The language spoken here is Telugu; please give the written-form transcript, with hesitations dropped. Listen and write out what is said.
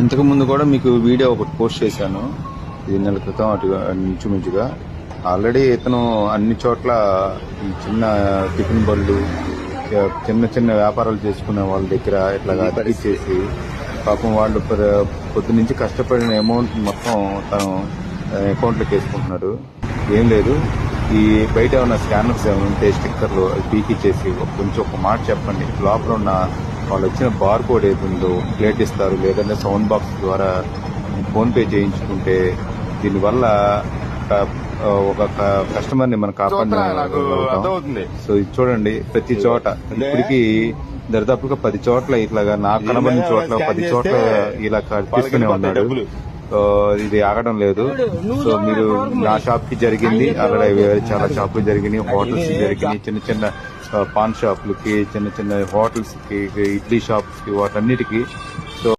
ఇంతకు ముందు కూడా మీకు వీడియో ఒకటి పోస్ట్ చేశాను, ఇది నెల క్రితం అటు ఇంచుమించుగా. ఆల్రెడీ ఇతను అన్ని చోట్ల ఈ చిన్న టిఫిన్ బళ్ళు, చిన్న చిన్న వ్యాపారాలు చేసుకునే వాళ్ళ దగ్గర ఇట్లాగా తగ్గించేసి పాపం వాళ్ళు పొద్దు నుంచి కష్టపడిన అమౌంట్ మొత్తం తను అకౌంట్లోకి వేసుకుంటున్నాడు. ఏం లేదు, ఈ బయట ఏమైనా స్కానర్స్ ఏమైనా ఉంటే స్టిక్కర్లు పీకిచ్చేసి కొంచెం ఒక మాట చెప్పండి. లోపల ఉన్న వాళ్ళు వచ్చిన బార్ కోడ్ ఏది ఉందో ప్లేట్ ఇస్తారు, లేదంటే సౌండ్ బాక్స్ ద్వారా ఫోన్ పే చేయించుకుంటే దీనివల్ల ఒక కస్టమర్ ని మనం కాపాడుతుంది. సో ఇది చూడండి, ప్రతి చోట ఇప్పటికి దరిదాపుగా 10 చోట్ల ఇట్లాగా నాకు కనబడిన చోట్ల 10 చోట్ల ఇలా తీసుకునే ఉన్నాడు. ఇది ఆగడం లేదు. సో మీరు నా షాప్ కి జరిగింది, అలాగే వేరే చాలా షాపులు జరిగినాయి, హోటల్స్ కి జరిగినాయి, చిన్న చిన్న పాన్ షాపులకి, చిన్న చిన్న హోటల్స్ కి, ఇడ్లీ షాప్స్ కి, వాటన్నిటికీ